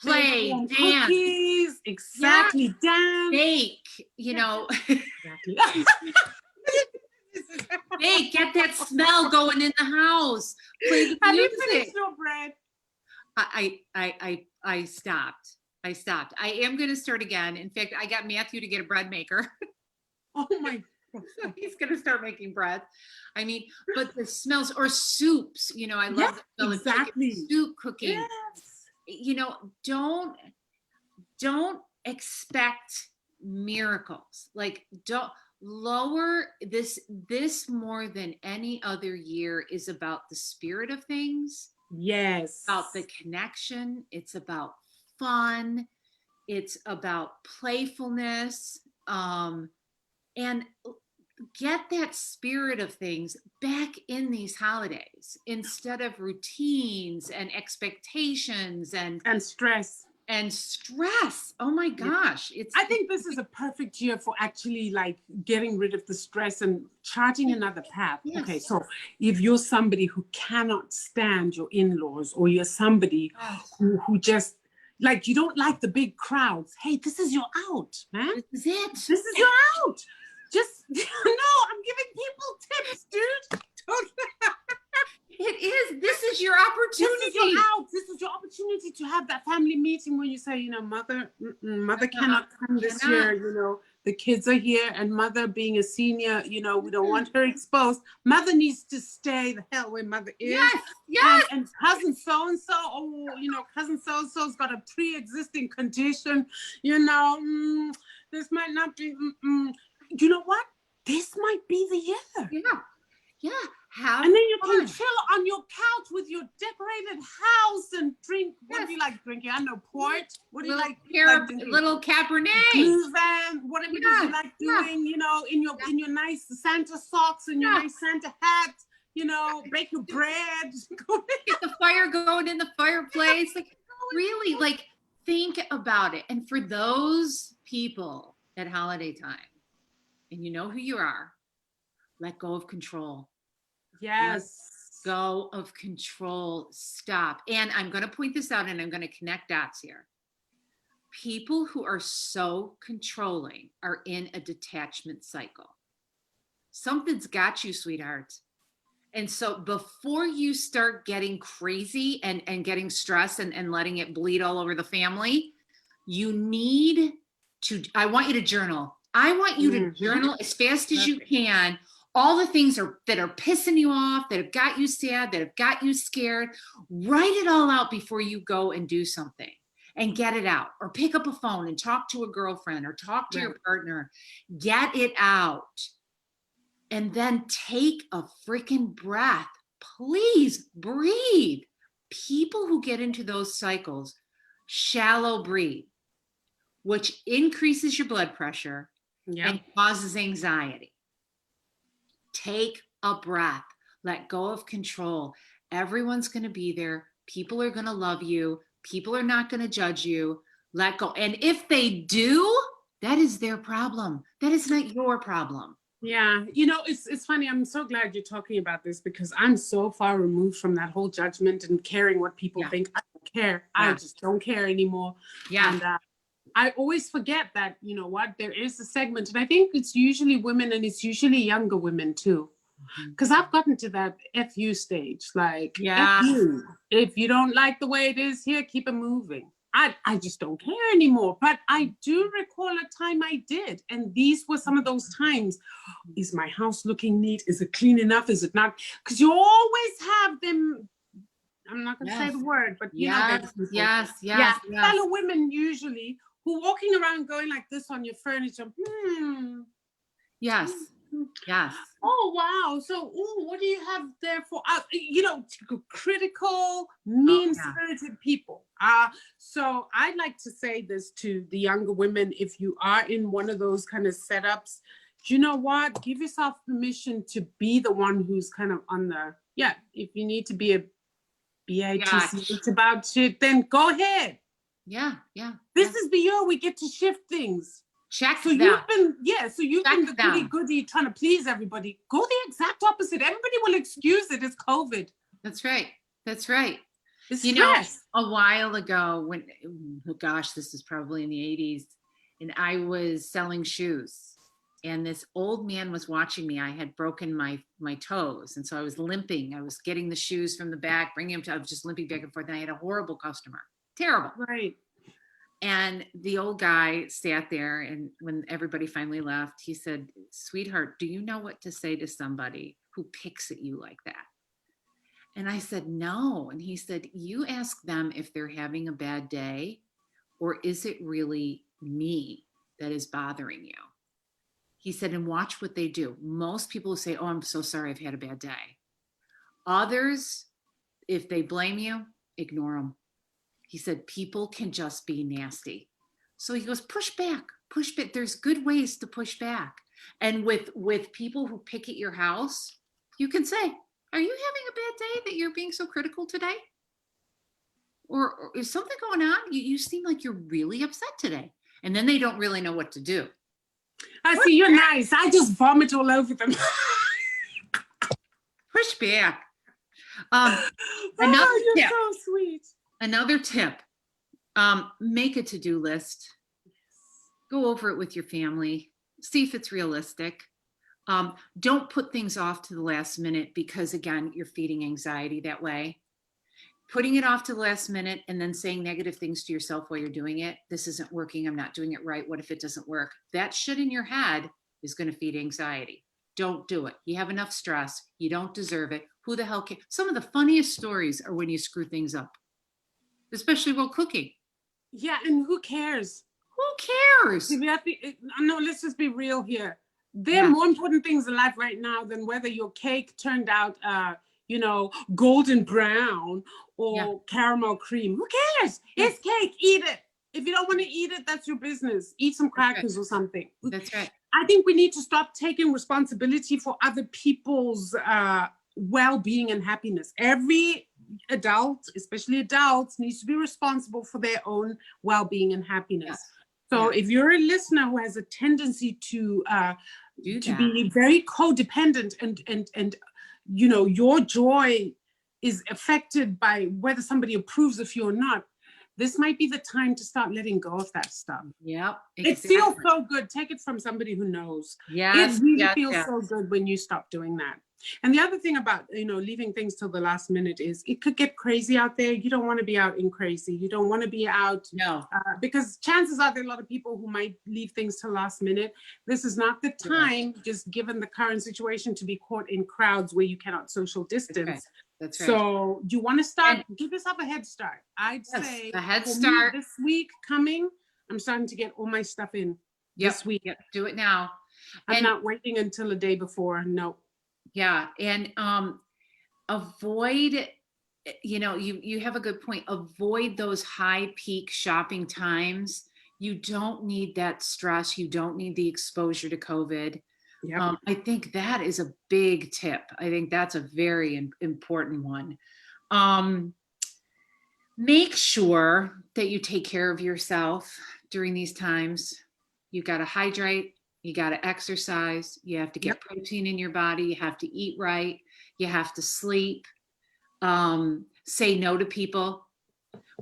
Play, dance. Cookies. Exactly. Dance. Bake, Exactly. Hey, get that smell going in the house. Play the Have you music. finished your bread? I stopped. I am going to start again. In fact, I got Matthew to get a bread maker. Oh my God. He's going to start making bread. But the smells, or soups, I love the smell of chicken soup cooking. Yes. you know, don't expect miracles. Like, don't lower this more than any other year is about the spirit of things. Yes. About the connection. It's about fun. It's about playfulness. And get that spirit of things back in these holidays instead of routines and expectations and stress. Oh my gosh. I think this is a perfect year for actually like getting rid of the stress and charting another path. Yes. Okay, so if you're somebody who cannot stand your in-laws, or you're somebody who just like, you don't like the big crowds, hey, this is your out, man. This is it. This is your out. Just, no, I'm giving people tips, dude. It is. This is your opportunity. This is your out. This is your opportunity to have that family meeting where you say, you know, mother cannot come this year. You know, the kids are here, and mother being a senior, you know, we don't want her exposed. Mother needs to stay the hell where mother is. Yes, yes. And cousin so-and-so, oh, you know, cousin so-and-so's got a pre-existing condition. You know, this might not be, you know what? This might be the year. Yeah. Yeah. And then you can chill on your couch with your decorated house and drink. What do you like drinking? I know, port. What do you like? Little Cabernet. Glühwein, whatever it is you like doing, you know, in your nice Santa socks and your nice Santa hat, you know, bake your bread. Get the fire going in the fireplace. Like, really, like, think about it. And for those people at holiday time, and you know who you are, let go of control. Yes. Let go of control. Stop. And I'm going to point this out, and I'm going to connect dots here. People who are so controlling are in a detachment cycle. Something's got you, sweetheart. And so before you start getting crazy and getting stressed and letting it bleed all over the family, you need to, I want you to journal. I want you to journal as fast as you can. All the things that are pissing you off, that have got you sad, that have got you scared. Write it all out before you go and do something, and get it out. Or pick up a phone and talk to a girlfriend or talk to your partner. Get it out. And then take a freaking breath. Please breathe. People who get into those cycles shallow breathe, which increases your blood pressure and causes anxiety. Take a breath. Let go of control. Everyone's going to be there. People are going to love you. People are not going to judge you. Let go. And if they do, that is their problem. That is not your problem. Yeah, you know, it's funny. I'm so glad you're talking about this, because I'm so far removed from that whole judgment and caring what people think. I don't care. I just don't care anymore. Yeah. And I always forget that, you know what, there is a segment, and I think it's usually women, and it's usually younger women too. Because I've gotten to that FU stage, like, F you. If you don't like the way it is here, keep it moving. I just don't care anymore. But I do recall a time I did. And these were some of those times. Is my house looking neat? Is it clean enough? Is it not? Because you always have them. I'm not going to say the word, but you know. Yes. Fellow women usually who walking around going like this on your furniture. Yes. Oh, wow. So, what do you have there for us? You know, critical, mean-spirited people. So I'd like to say this to the younger women. If you are in one of those kind of setups, you know what? Give yourself permission to be the one who's kind of on the, if you need to be a BITC, it's about shit, then go ahead. Yeah. This is the year we get to shift things. Check so them. You've been the goody trying to please everybody. Go the exact opposite. Everybody will excuse it as COVID. That's right. It's you stress. know, a while ago when, this is probably in the 80s, and I was selling shoes, and this old man was watching me. I had broken my toes, and so I was limping. I was getting the shoes from the back, bringing them to, I was just limping back and forth, and I had a horrible customer. Terrible. Right. And the old guy sat there, and when everybody finally left, he said, "Sweetheart, do you know what to say to somebody who picks at you like that?" And I said, no. And he said, you ask them if they're having a bad day, or is it really me that is bothering you? He said, and watch what they do. Most people say, oh, I'm so sorry, I've had a bad day. Others, if they blame you, ignore them. He said, people can just be nasty. So he goes, push back. There's good ways to push back. And with people who pick at your house, you can say, are you having a bad day that you're being so critical today? Or is something going on? You seem like you're really upset today. And then they don't really know what to do. I see, you're nice. I just vomit all over them. Push back. You're so sweet. Another tip, make a to-do list. Go over it with your family. See if it's realistic. Don't put things off to the last minute because, again, you're feeding anxiety that way. Putting it off to the last minute and then saying negative things to yourself while you're doing it. This isn't working. I'm not doing it right. What if it doesn't work? That shit in your head is going to feed anxiety. Don't do it. You have enough stress. You don't deserve it. Who the hell cares? Some of the funniest stories are when you screw things up, especially while cooking. Yeah, and who cares? Who cares? No, let's just be real here. There are more important things in life right now than whether your cake turned out, golden brown or caramel cream. Who cares? Yeah. It's cake. Eat it. If you don't want to eat it, that's your business. Eat some crackers or something. That's right. I think we need to stop taking responsibility for other people's well-being and happiness. Every adult, especially adults, needs to be responsible for their own well-being and happiness. So if you're a listener who has a tendency to be very codependent and your joy is affected by whether somebody approves of you or not, this might be the time to start letting go of that stuff. Yep. Exactly. It feels so good. Take it from somebody who knows. Yes. It really feels so good when you stop doing that. And the other thing about, leaving things till the last minute is it could get crazy out there. You don't want to be out in crazy. You don't want to be out. No. Because chances are there are a lot of people who might leave things till last minute. This is not the time, just given the current situation, to be caught in crowds where you cannot social distance. That's right. So you want to start, give yourself a head start. I'd say a head start. This week coming, I'm starting to get all my stuff in this week. Yep. Do it now. I'm not waiting until the day before. No. Yeah. And avoid, you have a good point. Avoid those high peak shopping times. You don't need that stress. You don't need the exposure to COVID. Yep. I think that is a big tip. I think that's a very important one. Make sure that you take care of yourself during these times. You got to hydrate. You got to exercise. You have to get protein in your body. You have to eat right. You have to sleep. Say no to people.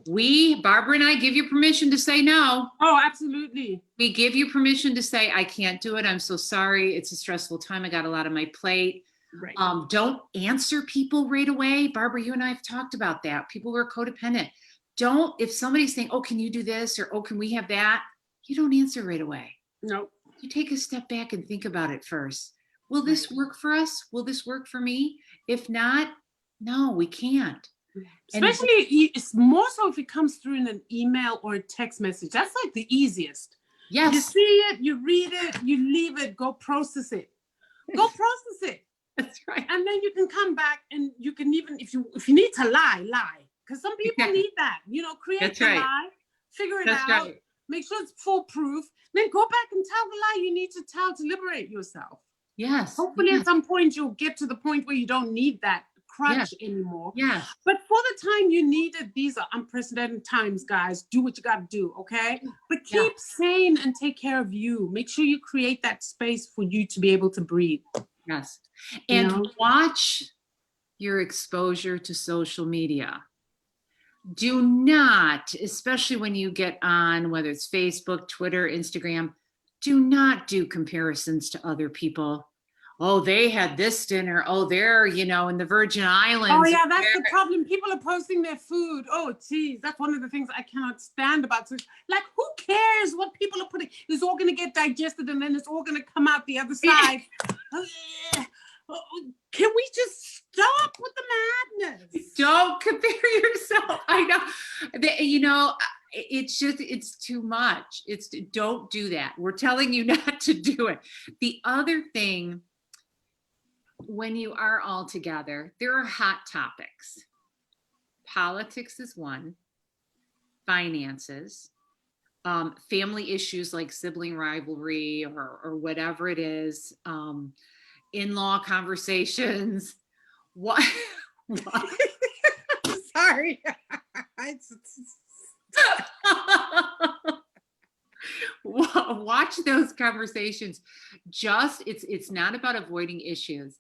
Barbara and I give you permission to say no. Oh, absolutely. We give you permission to say, I can't do it. I'm so sorry. It's a stressful time. I got a lot on my plate. Right. Don't answer people right away. Barbara, you and I have talked about that. People who are codependent. If somebody's saying, oh, can you do this? Or, oh, can we have that? You don't answer right away. No. You take a step back and think about it first. Will this work for us? Will this work for me? If not, no, we can't. Especially, it's more so if it comes through in an email or a text message. That's like the easiest. Yes. You see it, you read it, you leave it, go process it. Go process it. That's right. And then you can come back and you can even, if you need to lie. Because some people need that. Create the lie, figure it out, make sure it's foolproof, then go back and tell the lie you need to tell to liberate yourself. Yes. Hopefully at some point you'll get to the point where you don't need that crutch anymore. Yeah. But for the time you need it, these are unprecedented times, guys. Do what you got to do, okay? But keep sane and take care of you. Make sure you create that space for you to be able to breathe. Yes. And watch your exposure to social media. Do not, especially when you get on, whether it's Facebook, Twitter, Instagram, do not do comparisons to other people. Oh, they had this dinner. Oh, they're, in the Virgin Islands. Oh, yeah, that's the problem. People are posting their food. Oh, geez, that's one of the things I cannot stand about. So, who cares what people are putting? It's all going to get digested and then it's all going to come out the other side. Can we just stop with the madness? Don't compare yourself. I know, it's too much. Don't do that. We're telling you not to do it. The other thing, when you are all together, there are hot topics. Politics is one, finances, family issues like sibling rivalry or whatever it is, in-law conversations. What? Sorry. Watch those conversations. It's not about avoiding issues.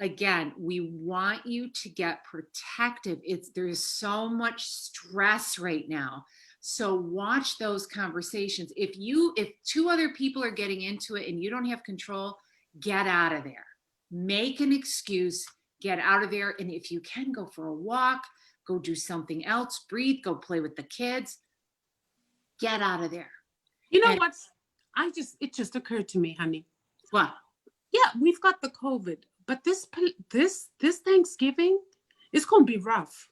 Again, we want you to get protective. There's so much stress right now. So watch those conversations. If two other people are getting into it and you don't have control, get out of there. Make an excuse, get out of there. And if you can, go for a walk, go do something else, breathe, go play with the kids. Get out of there. You know what? It just occurred to me, honey. What? Yeah, we've got the COVID, but this Thanksgiving is going to be rough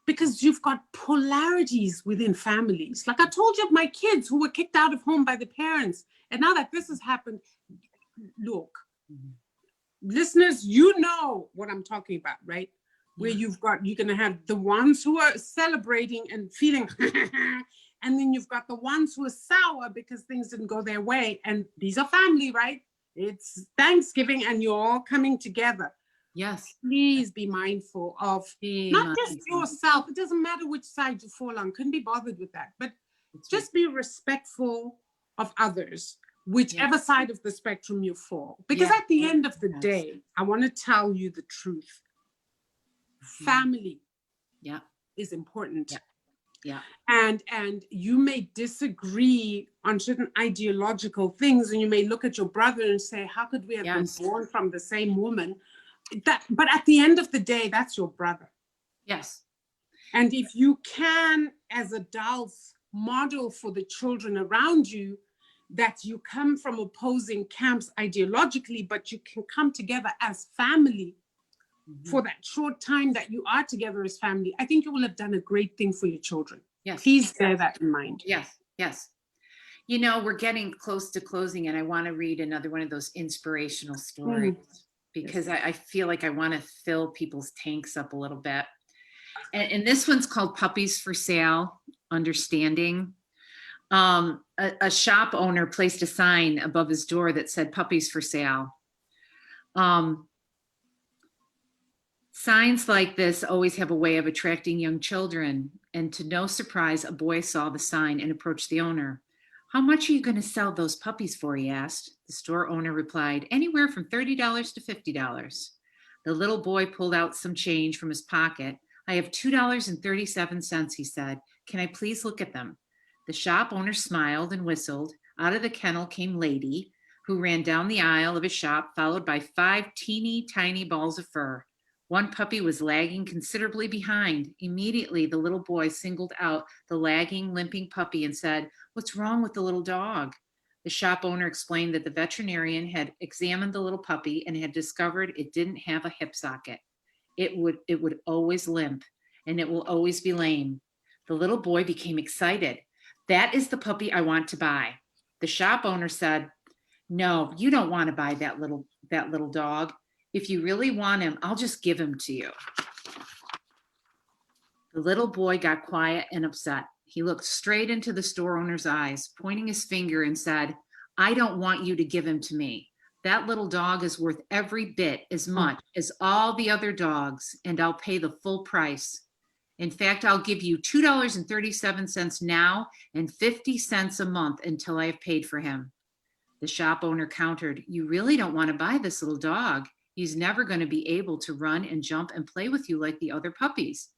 because you've got polarities within families. Like I told you, my kids who were kicked out of home by the parents, and now that this has happened, look, listeners, you know what I'm talking about, right? Where you're going to have the ones who are celebrating and feeling, and then you've got the ones who are sour because things didn't go their way. And these are family, right? It's Thanksgiving and you're all coming together. Yes. Please be mindful of not just yourself. It doesn't matter which side you fall on. Couldn't be bothered with that. But just be respectful of others, whichever side of the spectrum you fall. Because at the end of the day, I want to tell you the truth. Family is important. And you may disagree on certain ideological things, and you may look at your brother and say, how could we have been born from the same woman? But at the end of the day, that's your brother. Yes. And if you can, as adults, model for the children around you that you come from opposing camps ideologically, but you can come together as family for that short time that you are together as family, I think you will have done a great thing for your children. Yes. Please bear that in mind. Yes. Yes. You know, we're getting close to closing, and I want to read another one of those inspirational stories because I feel like I want to fill people's tanks up a little bit. And this one's called Puppies for Sale, Understanding. A shop owner placed a sign above his door that said puppies for sale. Signs like this always have a way of attracting young children. And to no surprise, a boy saw the sign and approached the owner. How much are you going to sell those puppies for? He asked. The store owner replied, anywhere from $30 to $50. The little boy pulled out some change from his pocket. I have $2.37, he said. Can I please look at them? The shop owner smiled and whistled. Out of the kennel came Lady, who ran down the aisle of his shop, followed by 5 teeny tiny balls of fur. One puppy was lagging considerably behind. Immediately, the little boy singled out the lagging, limping puppy and said, what's wrong with the little dog? The shop owner explained that the veterinarian had examined the little puppy and had discovered it didn't have a hip socket. It would always limp, and it will always be lame. The little boy became excited. That is the puppy I want to buy. The shop owner said, no, you don't want to buy that little dog. If you really want him, I'll just give him to you. The little boy got quiet and upset. He looked straight into the store owner's eyes, pointing his finger and said, I don't want you to give him to me. That little dog is worth every bit as much as all the other dogs, and I'll pay the full price. In fact, I'll give you $2.37 now and 50 cents a month until I have paid for him. The shop owner countered, you really don't want to buy this little dog. He's never going to be able to run and jump and play with you like the other puppies.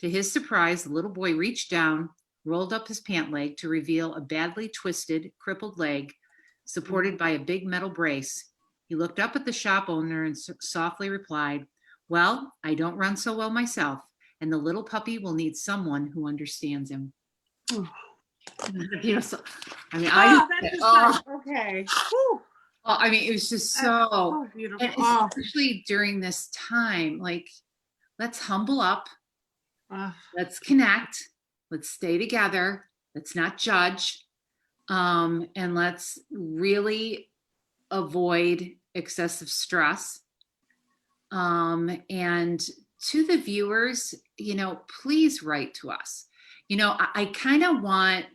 To his surprise, the little boy reached down, rolled up his pant leg to reveal a badly twisted, crippled leg supported by a big metal brace. He looked up at the shop owner and softly replied, well, I don't run so well myself, and the little puppy will need someone who understands him. Oh. You know, so, I mean, that is like, okay. Whew. Well, I mean, it was just so, So beautiful. and Oh, especially during this time, like, let's humble up, oh, let's connect, let's stay together, let's not judge, and let's really avoid excessive stress. And to the viewers, please write to us. I kind of want,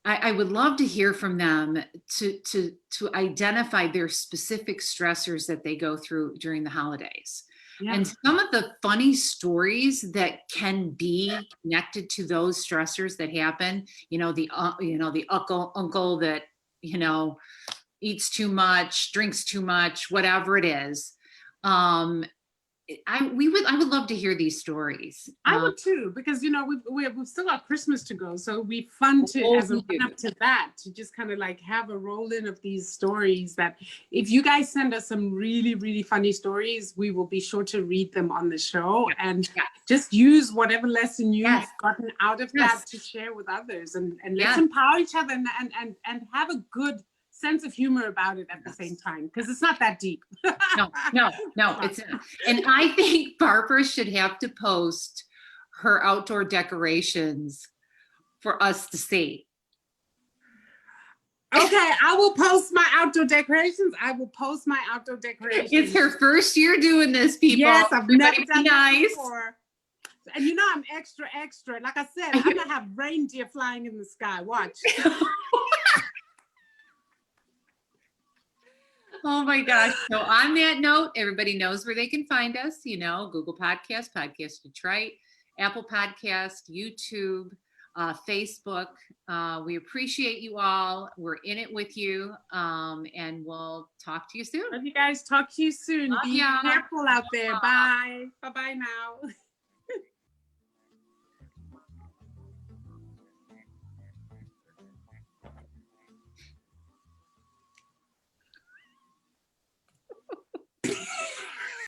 I would love to hear from them to identify their specific stressors that they go through during the holidays. yeah. And some of the funny stories that can be connected to those stressors that happen, the uncle that, eats too much, drinks too much, whatever it is. I would love to hear these stories. I would too, because we've still got Christmas to go, so it'd be fun to, as a run up to that, to just kind of like have a roll in of these stories. That if you guys send us some really, really funny stories, we will be sure to read them on the show, and just use whatever lesson you've gotten out of that to share with others, and let's empower each other and have a good sense of humor about it at the same time, because it's not that deep. No, it's not. And I think Barbara should have to post her outdoor decorations for us to see. Okay, I will post my outdoor decorations. It's her first year doing this, people. Yes, I've never done this before. And I'm extra. Like I said, I'm gonna have reindeer flying in the sky. Watch. Oh my gosh. So on that note, everybody knows where they can find us, Google Podcast, Podcast Detroit, Apple Podcast, YouTube, Facebook. We appreciate you all. We're in it with you. And we'll talk to you soon. Love you guys. Talk to you soon. Love Be ya. careful out there. Bye. Bye-bye now.